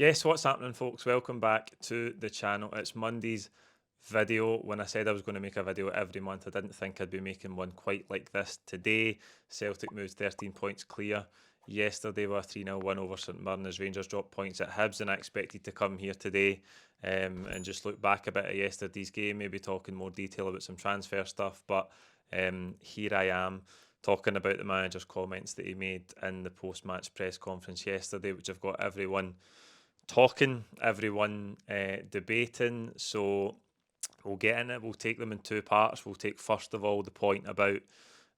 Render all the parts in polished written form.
Yes, what's happening, folks? Welcome back to the channel. It's Monday's video. When I said I was going to make a video every month, I didn't think I'd be making one quite like this today. Celtic moved 13 points clear yesterday with a 3-0 win over St Mirren as Rangers dropped points at Hibs, and I expected to come here today and just look back a bit at yesterday's game, maybe talk in more detail about some transfer stuff. But here I am talking about the manager's comments that he made in the post-match press conference yesterday, which have got everyone talking, everyone debating. So we'll get in it. We'll take them in two parts. We'll take first of all the point about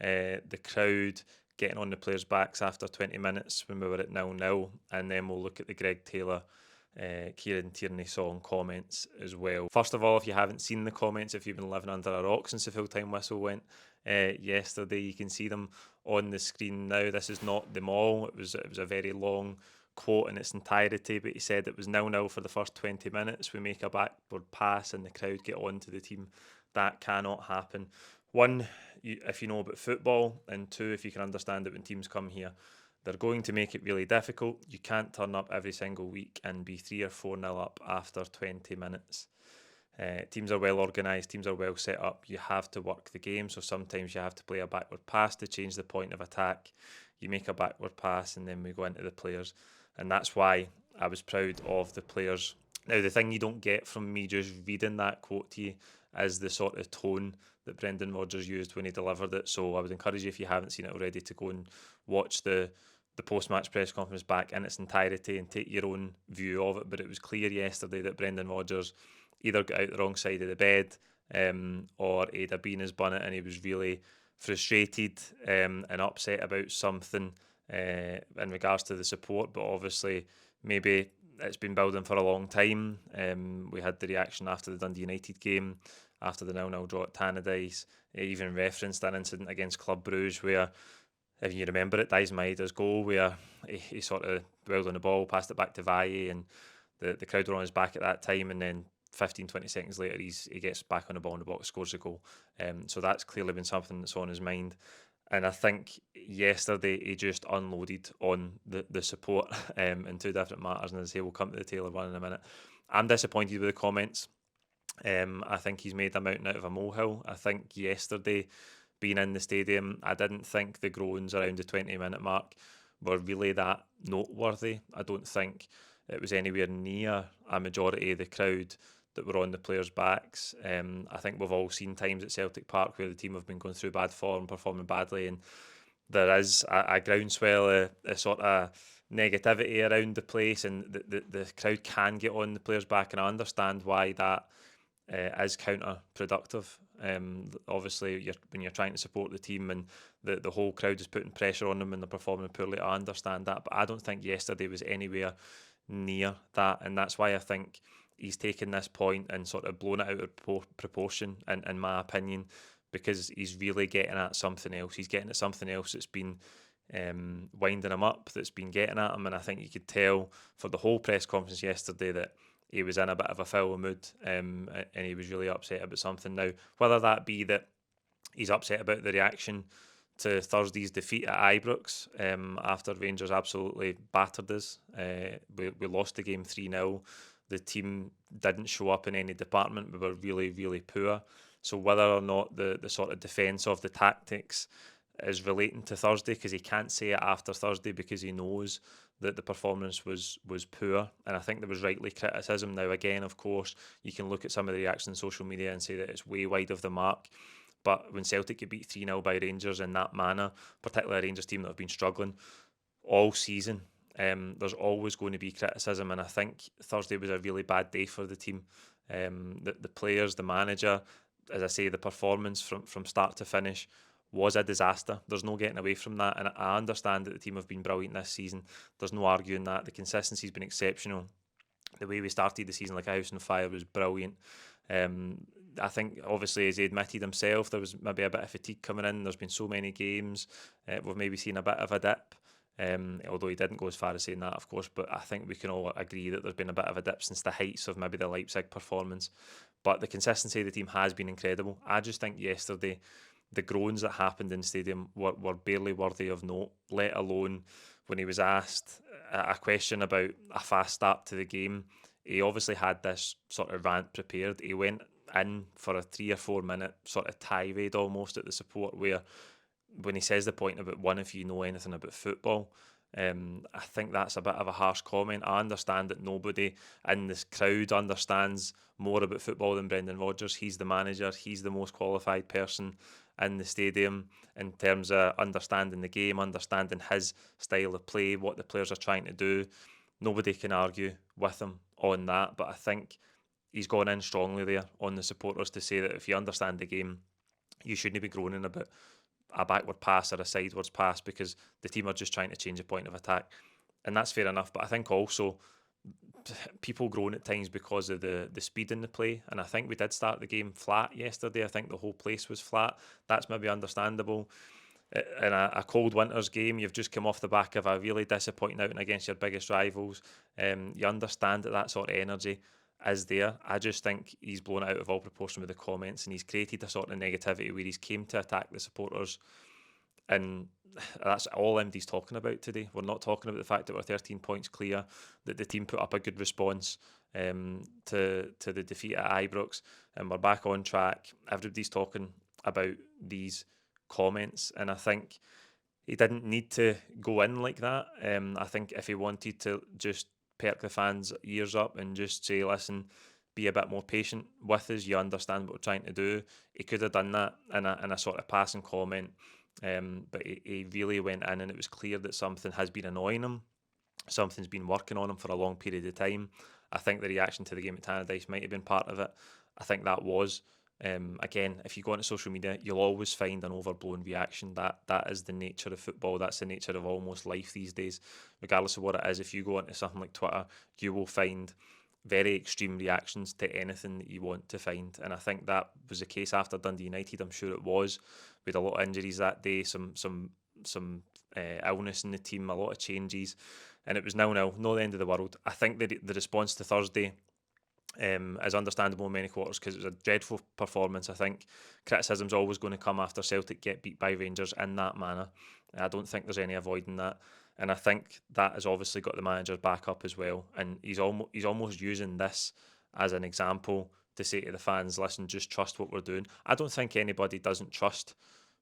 the crowd getting on the players' backs after 20 minutes when we were at 0-0, and then we'll look at the Greg Taylor, Kieran Tierney song comments as well. First of all, if you haven't seen the comments, if you've been living under a rock since the full-time whistle went yesterday, you can see them on the screen now. This is not them all. It was a very long quote in its entirety, but he said it was 0-0 for the first 20 minutes. We make a backward pass and the crowd get on to the team. That cannot happen. One, if you know about football, and two, if you can understand that when teams come here, they're going to make it really difficult. You can't turn up every single week and be 3 or 4-0 up after 20 minutes. Teams are well organised, teams are well set up. You have to work the game, so sometimes you have to play a backward pass to change the point of attack. You make a backward pass and then we go into the players. And that's why I was proud of the players. Now, the thing you don't get from me just reading that quote to you is the sort of tone that Brendan Rodgers used when he delivered it. So I would encourage you, if you haven't seen it already, to go and watch the post-match press conference back in its entirety and take your own view of it. But it was clear yesterday that Brendan Rodgers either got out the wrong side of the bed or he'd have been his bonnet, and he was really frustrated and upset about something in regards to the support. But obviously, maybe it's been building for a long time. We had the reaction after the Dundee United game, after the 0-0 draw at Tannadice. He even referenced an incident against Club Brugge where, if you remember it, Daizen Maeda's goal, where he sort of dwelled on the ball, passed it back to Valle, and the crowd were on his back at that time, and then 15-20 seconds later he gets back on the ball in the box, scores a goal. So that's clearly been something that's on his mind. And I think yesterday he just unloaded on the support in two different matters. And as I say, we'll come to the Taylor one in a minute. I'm disappointed with the comments. I think he's made a mountain out of a molehill. I think yesterday, being in the stadium, I didn't think the groans around the 20-minute mark were really that noteworthy. I don't think it was anywhere near a majority of the crowd that were on the players' backs. I think we've all seen times at Celtic Park where the team have been going through bad form, performing badly, and there is a groundswell, a sort of negativity around the place, and the crowd can get on the players' back, and I understand why that is counterproductive. Obviously, when you're trying to support the team and the whole crowd is putting pressure on them and they're performing poorly, I understand that, but I don't think yesterday was anywhere near that, and that's why I think he's taken this point and sort of blown it out of proportion, in my opinion, because he's really getting at something else. He's getting at something else that's been winding him up, that's been getting at him, and I think you could tell for the whole press conference yesterday that he was in a bit of a foul mood, and he was really upset about something. Now, whether that be that he's upset about the reaction to Thursday's defeat at Ibrox after Rangers absolutely battered us. We lost the game 3-0. The team didn't show up in any department. We were really, really poor. So whether or not the sort of defence of the tactics is relating to Thursday, because he can't say it after Thursday because he knows that the performance was poor, and I think there was rightly criticism. Now, again, of course, you can look at some of the reactions on social media and say that it's way wide of the mark, but when Celtic get beat 3-0 by Rangers in that manner, particularly a Rangers team that have been struggling all season, there's always going to be criticism, and I think Thursday was a really bad day for the team. The players, the manager, as I say, the performance from start to finish was a disaster. There's no getting away from that, and I understand that the team have been brilliant this season. There's no arguing that. The consistency's been exceptional. The way we started the season like a house on fire was brilliant. I think, obviously, as he admitted himself, there was maybe a bit of fatigue coming in. There's been so many games. We've maybe seen a bit of a dip, although he didn't go as far as saying that, of course. But I think we can all agree that there's been a bit of a dip since the heights of maybe the Leipzig performance. But the consistency of the team has been incredible. I just think yesterday the groans that happened in the stadium were barely worthy of note, let alone when he was asked a question about a fast start to the game. He obviously had this sort of rant prepared. He went in for a 3 or 4 minute sort of tirade almost at the support, where when he says the point about one if you know anything about football, I think that's a bit of a harsh comment. I understand that nobody in this crowd understands more about football than Brendan Rodgers. He's the manager, he's the most qualified person in the stadium in terms of understanding the game, understanding his style of play, what the players are trying to do. Nobody can argue with him on that, but I think he's gone in strongly there on the supporters to say that if you understand the game, you shouldn't be groaning about a backward pass or a sideways pass because the team are just trying to change a point of attack. And that's fair enough. But I think also people groan at times because of the speed in the play. And I think we did start the game flat yesterday. I think the whole place was flat. That's maybe understandable. In a cold winter's game, you've just come off the back of a really disappointing outing against your biggest rivals. You understand that sort of energy is there. I just think he's blown out of all proportion with the comments, and he's created a sort of negativity where he's came to attack the supporters, and that's all MD's talking about today. We're not talking about the fact that we're 13 points clear, that the team put up a good response to the defeat at Ibrox, and we're back on track. Everybody's talking about these comments, and I think he didn't need to go in like that. I think if he wanted to just perk the fans' ears up and just say, listen, be a bit more patient with us, you understand what we're trying to do, he could have done that in a sort of passing comment. But he really went in, and it was clear that something has been annoying him. Something's been working on him for a long period of time. I think the reaction to the game at Tannadice might have been part of it. I think that was. Again, if you go onto social media, you'll always find an overblown reaction. That is the nature of football. That's the nature of almost life these days. Regardless of what it is, if you go onto something like Twitter, you will find very extreme reactions to anything that you want to find. And I think that was the case after Dundee United. I'm sure it was. We had a lot of injuries that day, some illness in the team, a lot of changes, and it was 0-0, not the end of the world. I think the response to Thursday is understandable in many quarters because it was a dreadful performance. I think criticism's always going to come after Celtic get beat by Rangers in that manner. I don't think there's any avoiding that, and I think that has obviously got the manager back up as well. And he's almost using this as an example to say to the fans, listen, just trust what we're doing. I don't think anybody doesn't trust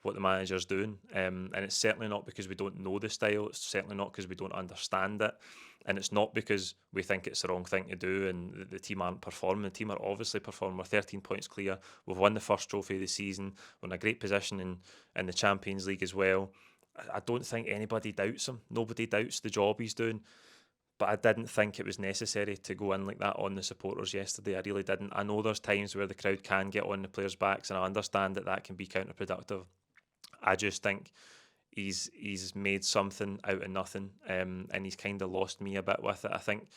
what the manager's doing, and it's certainly not because we don't know the style. It's certainly not because we don't understand it, and it's not because we think it's the wrong thing to do and the team aren't performing. The team are obviously performing. We're 13 points clear. We've won the first trophy of the season. We're in a great position in the Champions League as well. I don't think anybody doubts him. Nobody doubts the job he's doing. But I didn't think it was necessary to go in like that on the supporters yesterday. I really didn't. I know there's times where the crowd can get on the players' backs, and I understand that can be counterproductive. I just think he's made something out of nothing, and he's kind of lost me a bit with it. I think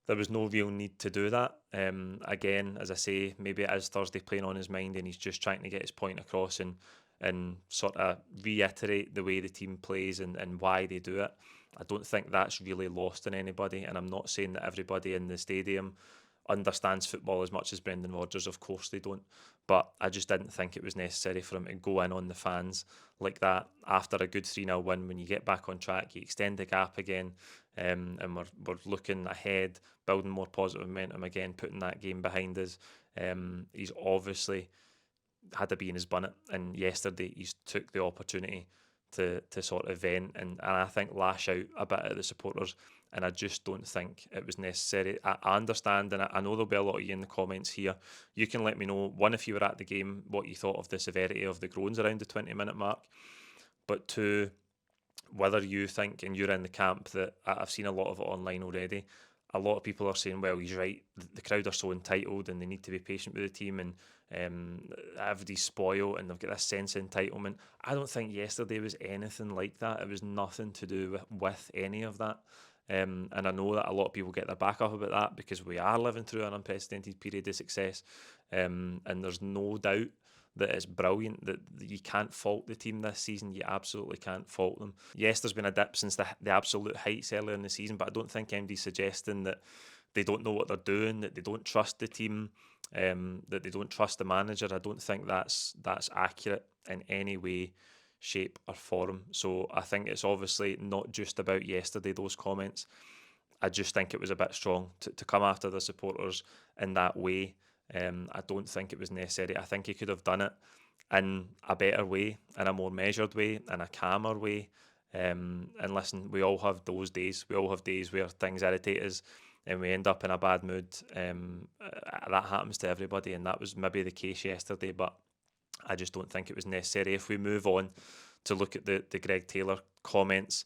there was no real need to do that. Again, as I say, maybe it is Thursday playing on his mind, and he's just trying to get his point across and sort of reiterate the way the team plays and why they do it. I don't think that's really lost on anybody, and I'm not saying that everybody in the stadium understands football as much as Brendan Rodgers. Of course they don't. But I just didn't think it was necessary for him to go in on the fans like that after a good 3-0 win. When you get back on track, you extend the gap again, and we're looking ahead, building more positive momentum again, putting that game behind us. He's obviously had to be in his bonnet, and yesterday he took the opportunity to sort of vent and I think lash out a bit at the supporters, and I just don't think it was necessary. I understand, and I know there'll be a lot of you in the comments here. You can let me know, one, if you were at the game, what you thought of the severity of the groans around the 20-minute mark, but two, whether you think, and you're in the camp that I've seen a lot of it online already, a lot of people are saying, well, he's right, the crowd are so entitled and they need to be patient with the team, and everybody's spoiled and they've got this sense of entitlement. I don't think yesterday was anything like that. It was nothing to do with any of that. And I know that a lot of people get their back up about that because we are living through an unprecedented period of success. And there's no doubt that it's brilliant, that you can't fault the team this season. You absolutely can't fault them. Yes, there's been a dip since the absolute heights earlier in the season, but I don't think anybody's suggesting that they don't know what they're doing, that they don't trust the team. that they don't trust the manager. I don't think that's accurate in any way, shape or form. So I think it's obviously not just about yesterday, those comments. I just think it was a bit strong to come after the supporters in that way. I don't think it was necessary. I think he could have done it in a better way, in a more measured way, in a calmer way. And listen, we all have those days. We all have days where things irritate us and we end up in a bad mood. That happens to everybody, and that was maybe the case yesterday, but I just don't think it was necessary. If we move on to look at the Greg Taylor comments,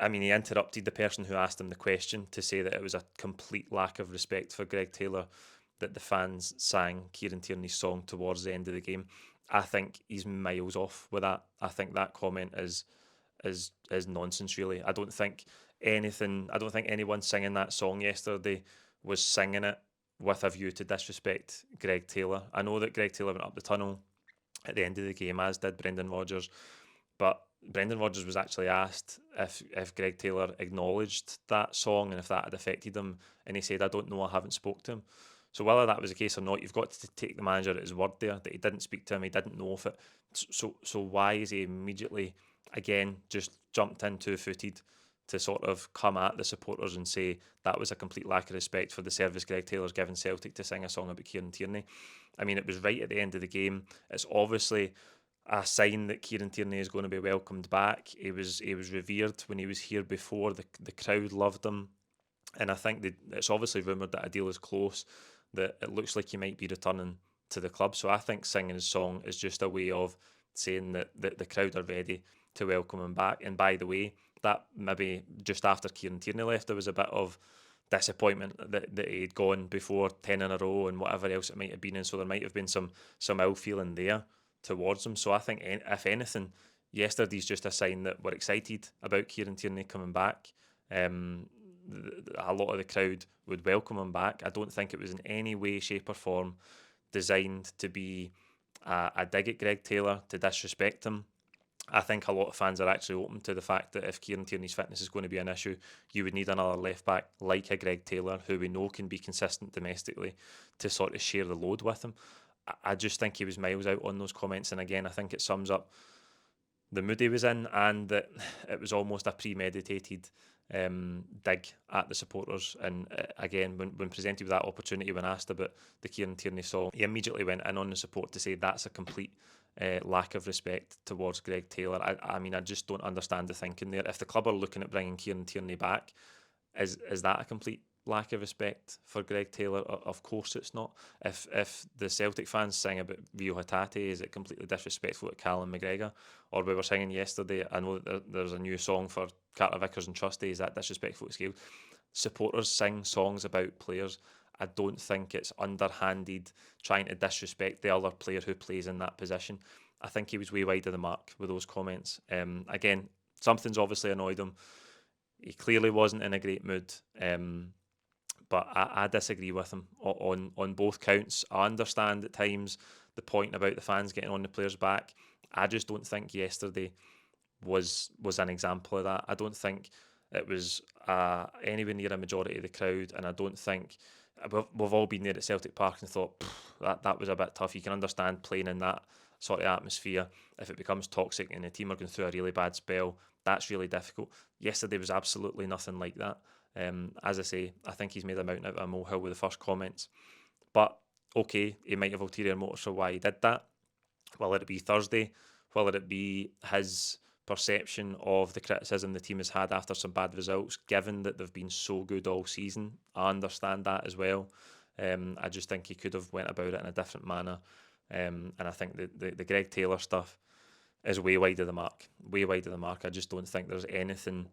I mean, he interrupted the person who asked him the question to say that it was a complete lack of respect for Greg Taylor that the fans sang Kieran Tierney's song towards the end of the game. I think he's miles off with that. I think that comment is nonsense, really. I don't think anyone singing that song yesterday was singing it with a view to disrespect Greg Taylor. I know that Greg Taylor went up the tunnel at the end of the game, as did Brendan Rodgers, but Brendan Rodgers was actually asked if Greg Taylor acknowledged that song and if that had affected him, and he said, "I don't know, I haven't spoke to him." So whether that was the case or not, you've got to take the manager at his word there, that he didn't speak to him, he didn't know if it. So why is he immediately, again, just jumped in two-footed to sort of come at the supporters and say that was a complete lack of respect for the service Greg Taylor's given Celtic to sing a song about Kieran Tierney? I mean, it was right at the end of the game. It's obviously a sign that Kieran Tierney is going to be welcomed back. He was revered when he was here before. The crowd loved him, and I think it's obviously rumoured that a deal is close, that it looks like he might be returning to the club. So I think singing his song is just a way of saying that the crowd are ready to welcome him back. And by the way, that maybe just after Kieran Tierney left, there was a bit of disappointment that he'd gone before 10 in a row and whatever else it might have been, and so there might have been some ill feeling there towards him. So I think, if anything, yesterday's just a sign that we're excited about Kieran Tierney coming back. A lot of the crowd would welcome him back. I don't think it was in any way, shape or form designed to be a dig at Greg Taylor, to disrespect him. I think a lot of fans are actually open to the fact that if Kieran Tierney's fitness is going to be an issue, you would need another left back like a Greg Taylor, who we know can be consistent domestically, to sort of share the load with him. I just think he was miles out on those comments, and again, I think it sums up the mood he was in, and that it was almost a premeditated dig at the supporters. And again, when presented with that opportunity, when asked about the Kieran Tierney song, he immediately went in on the support to say that's a complete lack of respect towards Greg Taylor. I mean, I just don't understand the thinking there. If the club are looking at bringing Kieran Tierney back, is that a complete lack of respect for Greg Taylor? Of course it's not. If the Celtic fans sing about Rio Hatate, is it completely disrespectful to Callum McGregor? Or we were singing yesterday, I know that there's a new song for Carter Vickers and Trusty, is that disrespectful to Scale? Supporters sing songs about players. I don't think it's underhanded trying to disrespect the other player who plays in that position. I think he was way wide of the mark with those comments. Again, something's obviously annoyed him. He clearly wasn't in a great mood. But I disagree with him on both counts. I understand at times the point about the fans getting on the players' back. I just don't think yesterday was an example of that. I don't think it was anywhere near a majority of the crowd, and I don't think we've all been there at Celtic Park and thought that was a bit tough. You can understand playing in that sort of atmosphere. If it becomes toxic and the team are going through a really bad spell, that's really difficult. Yesterday was absolutely nothing like that. As I say, I think he's made a mountain out of a molehill with the first comments. But okay, he might have ulterior motives for why he did that. Whether it be Thursday, whether it be his perception of the criticism the team has had after some bad results, given that they've been so good all season, I understand that as well. I just think he could have went about it in a different manner. And I think the Greg Taylor stuff is way wide of the mark. Way wide of the mark. I just don't think there's anything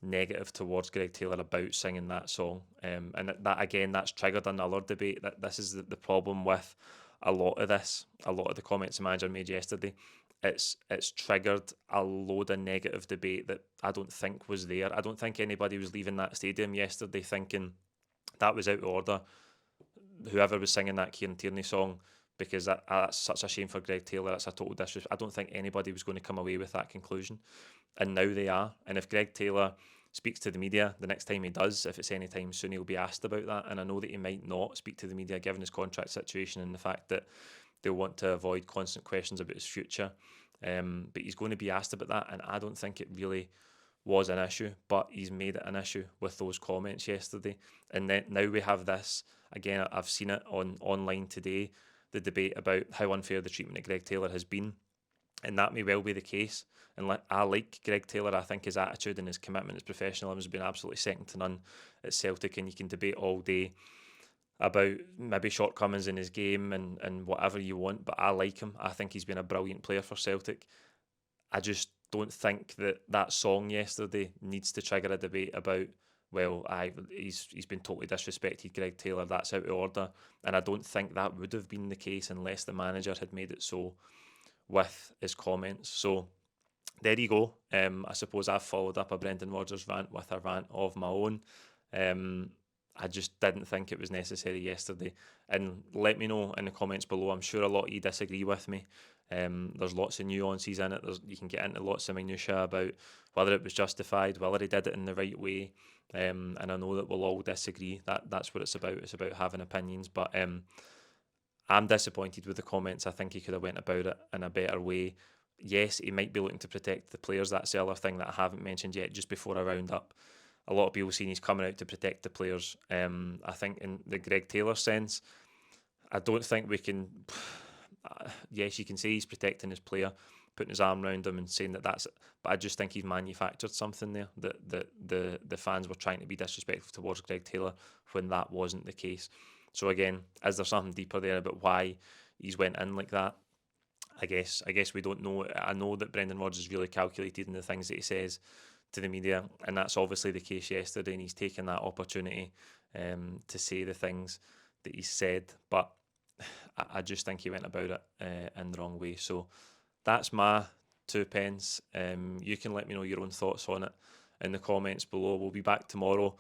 negative towards Greg Taylor about singing that song. And that again, that's triggered another debate. That this is the problem with a lot of the comments the manager made yesterday. It's triggered a load of negative debate that I don't think was there. I don't think anybody was leaving that stadium yesterday thinking that was out of order, whoever was singing that Kieran Tierney song, because that's such a shame for Greg Taylor. That's a total disrespect. I don't think anybody was going to come away with that conclusion, and now they are. And if Greg Taylor speaks to the media. The next time he does, if it's any time soon, he'll be asked about that. And I know that he might not speak to the media given his contract situation and the fact that they'll want to avoid constant questions about his future. But he's going to be asked about that, and I don't think it really was an issue, but he's made it an issue with those comments yesterday. And then now we have this again. I've seen it online today, the debate about how unfair the treatment of Greg Taylor has been, and that may well be the case. And I like Greg Taylor. I think his attitude and his commitment, his professionalism has been absolutely second to none at Celtic, and you can debate all day about maybe shortcomings in his game and whatever you want, but I like him. I think he's been a brilliant player for Celtic. I just don't think that song yesterday needs to trigger a debate about, well, he's been totally disrespected, Greg Taylor, that's out of order. And I don't think that would have been the case unless the manager had made it so with his comments. So there you go. I suppose I've followed up a Brendan Rodgers rant with a rant of my own. I just didn't think it was necessary yesterday. And let me know in the comments below. I'm sure a lot of you disagree with me. There's lots of nuances in it. You can get into lots of minutiae about whether it was justified, whether he did it in the right way. And I know that we'll all disagree. That's what it's about. It's about having opinions. But I'm disappointed with the comments. I think he could have went about it in a better way. Yes, he might be looking to protect the players. That's the other thing that I haven't mentioned yet just before I round up. A lot of people saying he's coming out to protect the players. I think in the Greg Taylor sense, I don't think we can... yes, you can say he's protecting his player, putting his arm around him and saying that's it. But I just think he's manufactured something there, that the fans were trying to be disrespectful towards Greg Taylor when that wasn't the case. So again, is there something deeper there about why he's went in like that? I guess we don't know. I know that Brendan Rodgers is really calculated in the things that he says to the media, and that's obviously the case yesterday, and he's taken that opportunity to say the things that he said, but I just think he went about it in the wrong way. So that's my 2 pence. You can let me know your own thoughts on it in the comments below. We'll be back tomorrow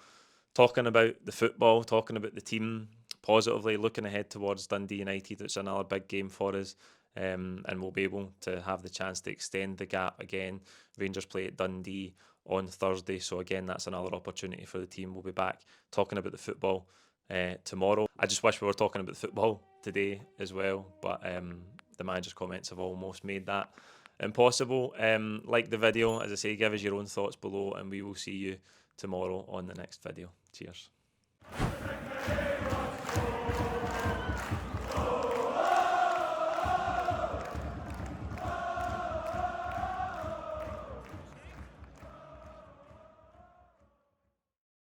talking about the football, talking about the team positively, looking ahead towards Dundee United. It's another big game for us. And we'll be able to have the chance to extend the gap again. Rangers play at Dundee on Thursday, so again, that's another opportunity for the team. We'll be back talking about the football tomorrow. I just wish we were talking about the football today as well, but the manager's comments have almost made that impossible. Like the video, as I say, give us your own thoughts below, and we will see you tomorrow on the next video. Cheers.